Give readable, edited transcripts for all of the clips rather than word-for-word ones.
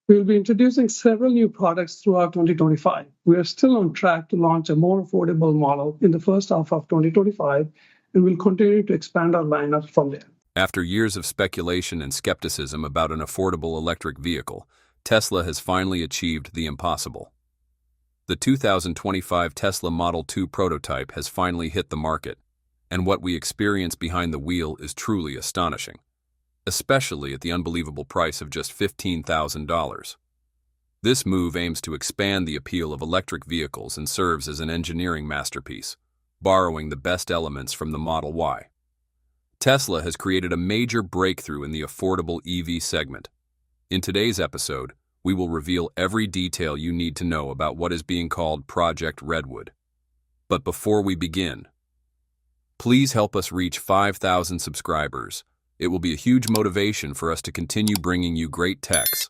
We will be introducing several new products throughout 2025. We are still on track to launch a more affordable model in the first half of 2025, and we'll continue to expand our lineup from there. After years of speculation and skepticism about an affordable electric vehicle, Tesla has finally achieved the impossible. The 2025 Tesla Model 2 prototype has finally hit the market, and what we experience behind the wheel is truly astonishing, especially at the unbelievable price of just $15,000. This move aims to expand the appeal of electric vehicles and serves as an engineering masterpiece, borrowing the best elements from the Model Y. Tesla has created a major breakthrough in the affordable EV segment. In today's episode, we will reveal every detail you need to know about what is being called Project Redwood. But before we begin, please help us reach 5,000 subscribers. It will be a huge motivation for us to continue bringing you great techs.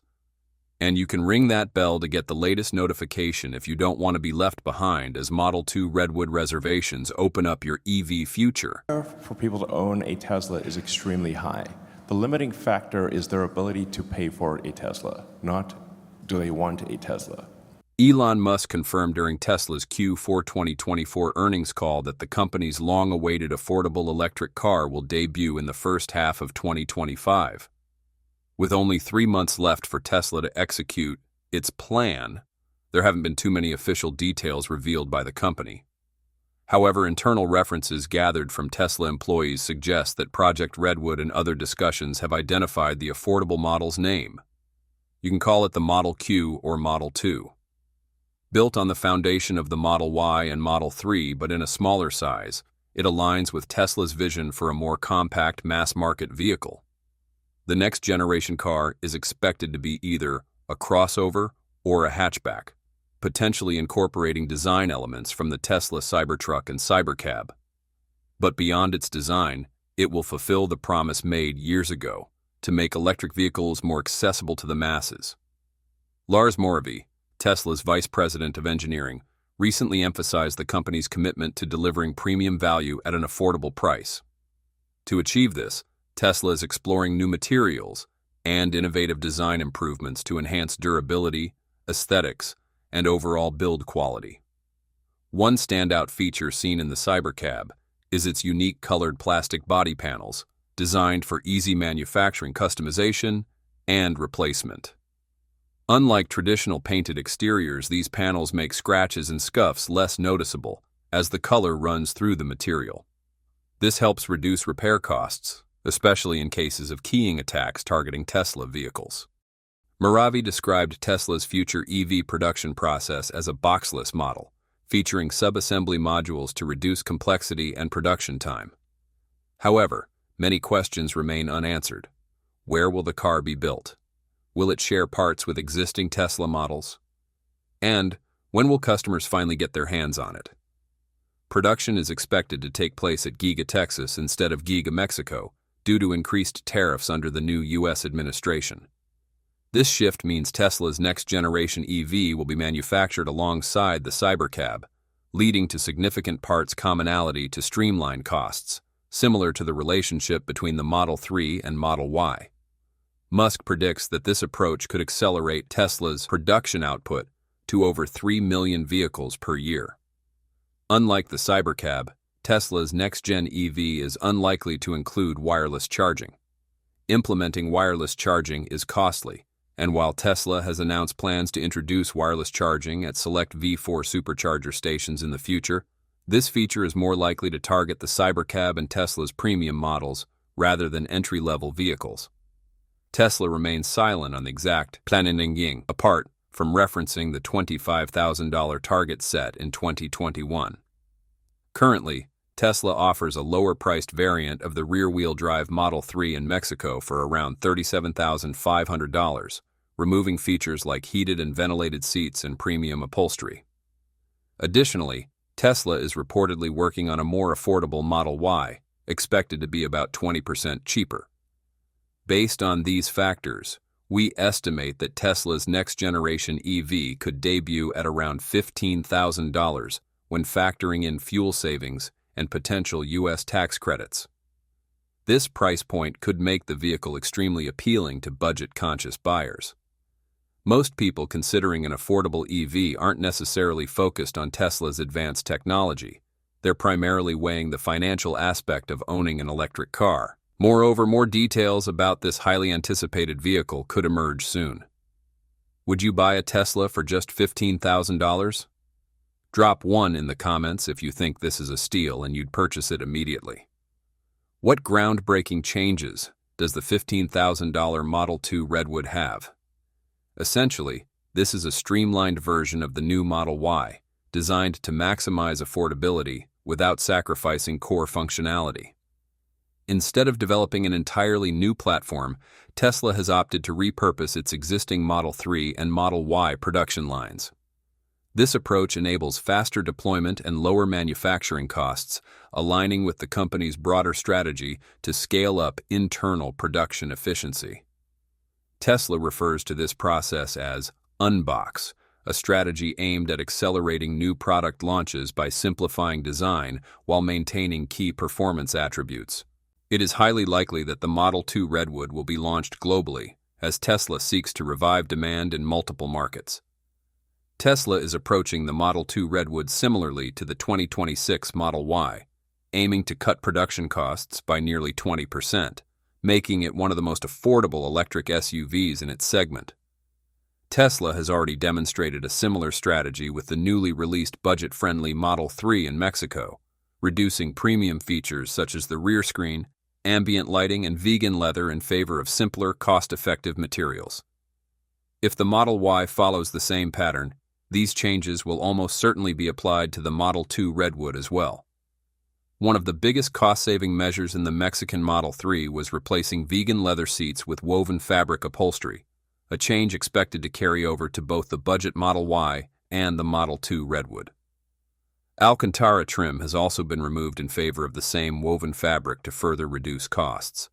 And you can ring that bell to get the latest notification if you don't want to be left behind as Model 2 Redwood reservations open up your EV future. For people to own a Tesla is extremely high. The limiting factor is their ability to pay for a Tesla, not do they want a Tesla. Elon Musk confirmed during Tesla's Q4 2024 earnings call that the company's long-awaited affordable electric car will debut in the first half of 2025. With only 3 months left for Tesla to execute its plan, there haven't been too many official details revealed by the company. However, internal references gathered from Tesla employees suggest that Project Redwood and other discussions have identified the affordable model's name. You can call it the Model Q or Model 2. Built on the foundation of the Model Y and Model 3 but in a smaller size, it aligns with Tesla's vision for a more compact mass-market vehicle. The next generation car is expected to be either a crossover or a hatchback, potentially incorporating design elements from the Tesla Cybertruck and Cybercab. But beyond its design, it will fulfill the promise made years ago to make electric vehicles more accessible to the masses. Lars Moravy, Tesla's vice president of engineering, recently emphasized the company's commitment to delivering premium value at an affordable price. To achieve this, Tesla is exploring new materials and innovative design improvements to enhance durability, aesthetics, and overall build quality. One standout feature seen in the Cybercab is its unique colored plastic body panels, designed for easy manufacturing customization and replacement. Unlike traditional painted exteriors, these panels make scratches and scuffs less noticeable as the color runs through the material. This helps reduce repair costs, especially in cases of keying attacks targeting Tesla vehicles. Moravy described Tesla's future EV production process as a boxless model, featuring sub-assembly modules to reduce complexity and production time. However, many questions remain unanswered. Where will the car be built? Will it share parts with existing Tesla models? And when will customers finally get their hands on it? Production is expected to take place at Giga, Texas instead of Giga, Mexico, due to increased tariffs under the new U.S. administration. This shift means Tesla's next-generation EV will be manufactured alongside the Cybercab, leading to significant parts commonality to streamline costs, similar to the relationship between the Model 3 and Model Y. Musk predicts that this approach could accelerate Tesla's production output to over 3 million vehicles per year. Unlike the Cybercab, Tesla's next-gen EV is unlikely to include wireless charging. Implementing wireless charging is costly, and while Tesla has announced plans to introduce wireless charging at select V4 supercharger stations in the future, this feature is more likely to target the Cybercab and Tesla's premium models rather than entry-level vehicles. Tesla remains silent on the exact planning, apart from referencing the $25,000 target set in 2021. Currently, Tesla offers a lower-priced variant of the rear-wheel drive Model 3 in Mexico for around $37,500, removing features like heated and ventilated seats and premium upholstery. Additionally, Tesla is reportedly working on a more affordable Model Y, expected to be about 20% cheaper. Based on these factors, we estimate that Tesla's next-generation EV could debut at around $15,000 when factoring in fuel savings and potential U.S. tax credits. This price point could make the vehicle extremely appealing to budget-conscious buyers. Most people considering an affordable EV aren't necessarily focused on Tesla's advanced technology. They're primarily weighing the financial aspect of owning an electric car. Moreover, more details about this highly anticipated vehicle could emerge soon. Would you buy a Tesla for just $15,000? Drop 1 in the comments if you think this is a steal and you'd purchase it immediately. What groundbreaking changes does the $15,000 Model 2 Redwood have? Essentially, this is a streamlined version of the new Model Y, designed to maximize affordability without sacrificing core functionality. Instead of developing an entirely new platform, Tesla has opted to repurpose its existing Model 3 and Model Y production lines. This approach enables faster deployment and lower manufacturing costs, aligning with the company's broader strategy to scale up internal production efficiency. Tesla refers to this process as Unbox, a strategy aimed at accelerating new product launches by simplifying design while maintaining key performance attributes. It is highly likely that the Model 2 Redwood will be launched globally, as Tesla seeks to revive demand in multiple markets. Tesla is approaching the Model 2 Redwood similarly to the 2026 Model Y, aiming to cut production costs by nearly 20%, making it one of the most affordable electric SUVs in its segment. Tesla has already demonstrated a similar strategy with the newly released budget-friendly Model 3 in Mexico, reducing premium features such as the rear screen, ambient lighting, and vegan leather in favor of simpler, cost-effective materials. If the Model Y follows the same pattern, these changes will almost certainly be applied to the Model 2 Redwood as well. One of the biggest cost-saving measures in the Mexican Model 3 was replacing vegan leather seats with woven fabric upholstery, a change expected to carry over to both the budget Model Y and the Model 2 Redwood. Alcantara trim has also been removed in favor of the same woven fabric to further reduce costs.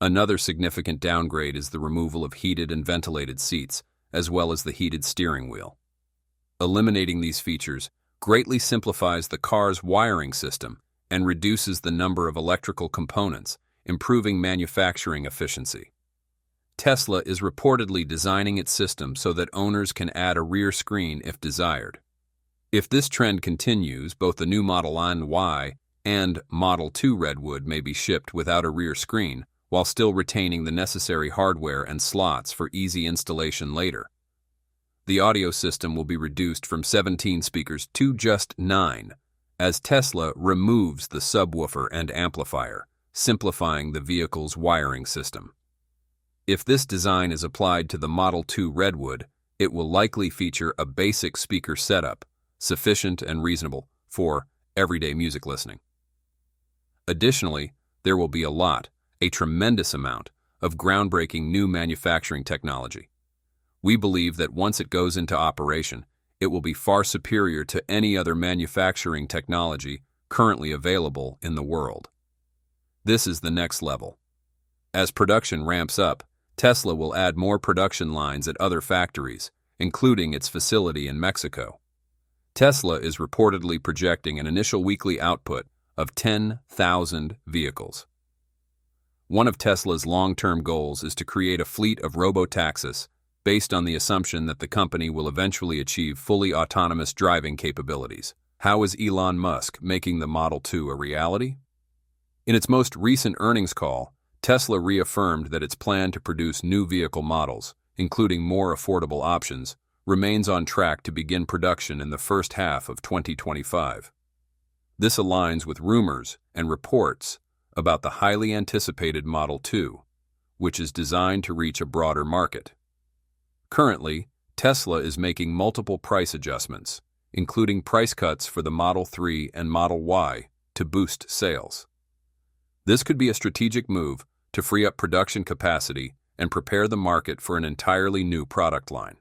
Another significant downgrade is the removal of heated and ventilated seats, as well as the heated steering wheel. Eliminating these features greatly simplifies the car's wiring system and reduces the number of electrical components, improving manufacturing efficiency. Tesla is reportedly designing its system so that owners can add a rear screen if desired. If this trend continues, both the new Model Y and Model 2 Redwood may be shipped without a rear screen, while still retaining the necessary hardware and slots for easy installation later. The audio system will be reduced from 17 speakers to just 9, as Tesla removes the subwoofer and amplifier, simplifying the vehicle's wiring system. If this design is applied to the Model 2 Redwood, it will likely feature a basic speaker setup, sufficient and reasonable for everyday music listening. Additionally, there will be a tremendous amount, of groundbreaking new manufacturing technology. We believe that once it goes into operation, it will be far superior to any other manufacturing technology currently available in the world. This is the next level. As production ramps up, Tesla will add more production lines at other factories, including its facility in Mexico. Tesla is reportedly projecting an initial weekly output of 10,000 vehicles. One of Tesla's long-term goals is to create a fleet of robo-taxis based on the assumption that the company will eventually achieve fully autonomous driving capabilities. How is Elon Musk making the Model 2 a reality? In its most recent earnings call, Tesla reaffirmed that its plan to produce new vehicle models, including more affordable options, remains on track to begin production in the first half of 2025. This aligns with rumors and reports about the highly anticipated Model 2, which is designed to reach a broader market. Currently, Tesla is making multiple price adjustments, including price cuts for the Model 3 and Model Y, to boost sales. This could be a strategic move to free up production capacity and prepare the market for an entirely new product line.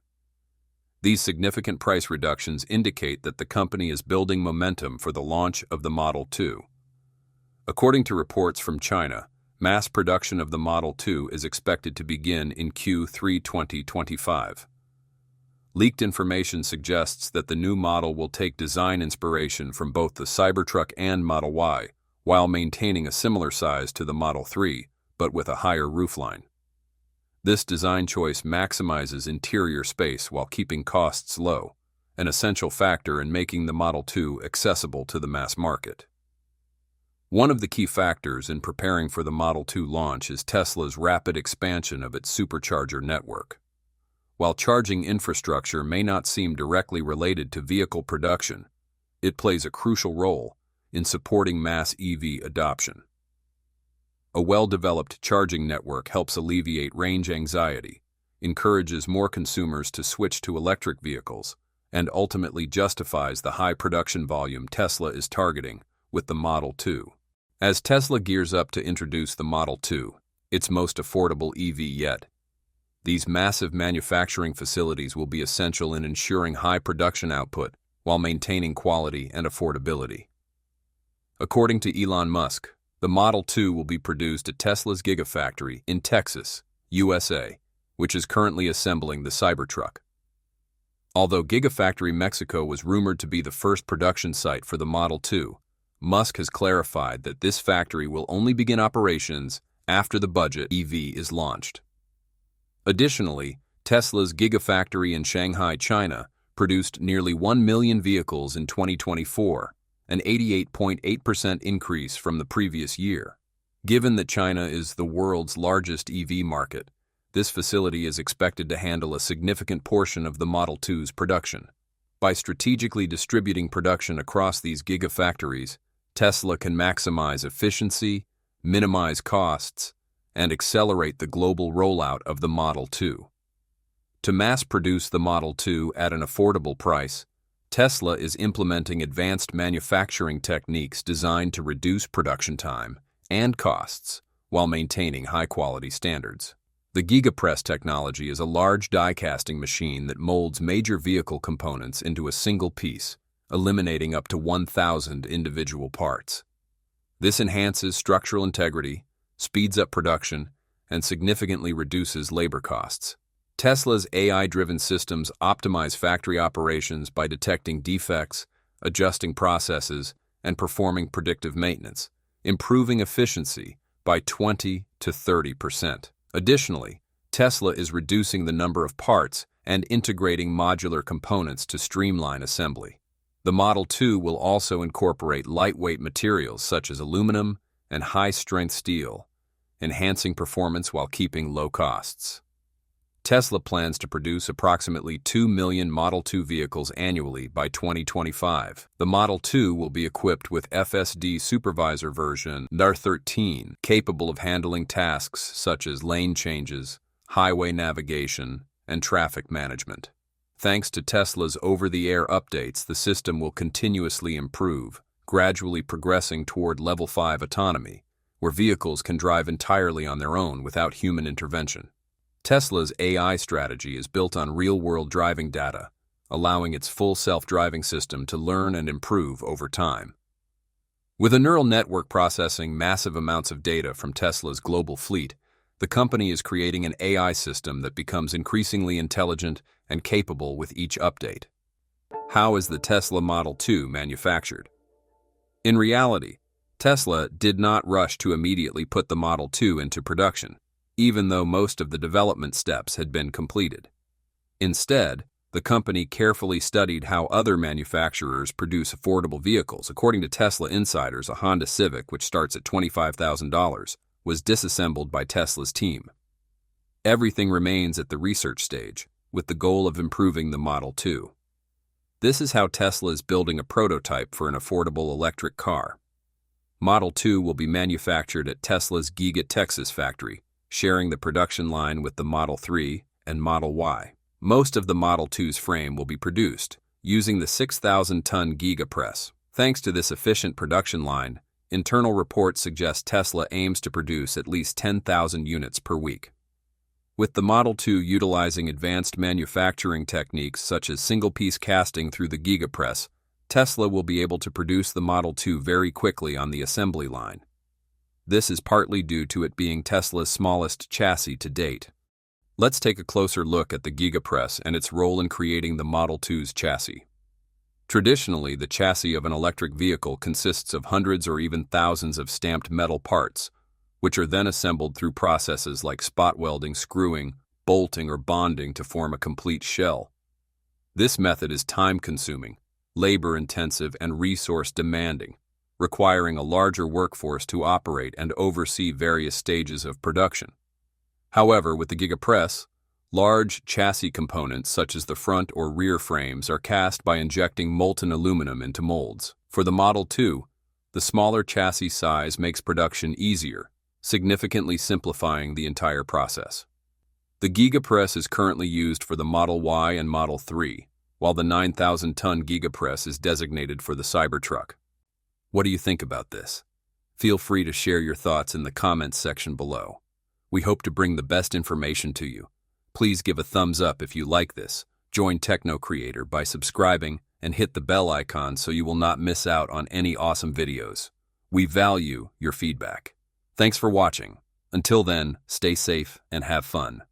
These significant price reductions indicate that the company is building momentum for the launch of the Model 2. According to reports from China, mass production of the Model 2 is expected to begin in Q3 2025. Leaked information suggests that the new model will take design inspiration from both the Cybertruck and Model Y, while maintaining a similar size to the Model 3, but with a higher roofline. This design choice maximizes interior space while keeping costs low, an essential factor in making the Model 2 accessible to the mass market. One of the key factors in preparing for the Model 2 launch is Tesla's rapid expansion of its supercharger network. While charging infrastructure may not seem directly related to vehicle production, it plays a crucial role in supporting mass EV adoption. A well-developed charging network helps alleviate range anxiety, encourages more consumers to switch to electric vehicles, and ultimately justifies the high production volume Tesla is targeting with the Model 2. As Tesla gears up to introduce the Model 2, its most affordable EV yet, these massive manufacturing facilities will be essential in ensuring high production output while maintaining quality and affordability. According to Elon Musk, the Model 2 will be produced at Tesla's Gigafactory in Texas, USA, which is currently assembling the Cybertruck. Although Gigafactory Mexico was rumored to be the first production site for the Model 2, Musk has clarified that this factory will only begin operations after the budget EV is launched. Additionally, Tesla's Gigafactory in Shanghai, China, produced nearly 1 million vehicles in 2024, an 88.8% increase from the previous year. Given that China is the world's largest EV market, this facility is expected to handle a significant portion of the Model 2's production. By strategically distributing production across these gigafactories, Tesla can maximize efficiency, minimize costs, and accelerate the global rollout of the Model 2. To mass-produce the Model 2 at an affordable price, Tesla is implementing advanced manufacturing techniques designed to reduce production time and costs while maintaining high-quality standards. The GigaPress technology is a large die-casting machine that molds major vehicle components into a single piece, eliminating up to 1,000 individual parts. This enhances structural integrity, speeds up production, and significantly reduces labor costs. Tesla's AI-driven systems optimize factory operations by detecting defects, adjusting processes, and performing predictive maintenance, improving efficiency by 20 to 30%. Additionally, Tesla is reducing the number of parts and integrating modular components to streamline assembly. The Model 2 will also incorporate lightweight materials such as aluminum and high-strength steel, enhancing performance while keeping low costs. Tesla plans to produce approximately 2 million Model 2 vehicles annually by 2025. The Model 2 will be equipped with FSD Supervisor version R13, capable of handling tasks such as lane changes, highway navigation, and traffic management. Thanks to Tesla's over-the-air updates, the system will continuously improve, gradually progressing toward Level 5 autonomy, where vehicles can drive entirely on their own without human intervention. Tesla's AI strategy is built on real-world driving data, allowing its full self-driving system to learn and improve over time. With a neural network processing massive amounts of data from Tesla's global fleet, the company is creating an AI system that becomes increasingly intelligent and capable with each update. How is the Tesla Model 2 manufactured? In reality, Tesla did not rush to immediately put the Model 2 into production, even though most of the development steps had been completed. Instead, the company carefully studied how other manufacturers produce affordable vehicles. According to Tesla insiders, a Honda Civic, which starts at $25,000, was disassembled by Tesla's team. Everything remains at the research stage, with the goal of improving the Model 2. This is how Tesla is building a prototype for an affordable electric car. Model 2 will be manufactured at Tesla's Giga Texas factory, sharing the production line with the Model 3 and Model Y. Most of the Model 2's frame will be produced using the 6,000-ton Giga press. Thanks to this efficient production line, internal reports suggest Tesla aims to produce at least 10,000 units per week. With the Model 2 utilizing advanced manufacturing techniques such as single-piece casting through the Giga press, Tesla will be able to produce the Model 2 very quickly on the assembly line. This is partly due to it being Tesla's smallest chassis to date. Let's take a closer look at the GigaPress and its role in creating the Model 2's chassis. Traditionally, the chassis of an electric vehicle consists of hundreds or even thousands of stamped metal parts, which are then assembled through processes like spot welding, screwing, bolting, or bonding to form a complete shell. This method is time-consuming, labor-intensive, and resource-demanding, requiring a larger workforce to operate and oversee various stages of production. However, with the GigaPress, large chassis components such as the front or rear frames are cast by injecting molten aluminum into molds. For the Model 2, the smaller chassis size makes production easier, significantly simplifying the entire process. The GigaPress is currently used for the Model Y and Model 3, while the 9,000-ton GigaPress is designated for the Cybertruck. What do you think about this? Feel free to share your thoughts in the comments section below. We hope to bring the best information to you. Please give a thumbs up if you like this, join Techno Creator by subscribing, and hit the bell icon so you will not miss out on any awesome videos. We value your feedback. Thanks for watching. Until then, stay safe and have fun.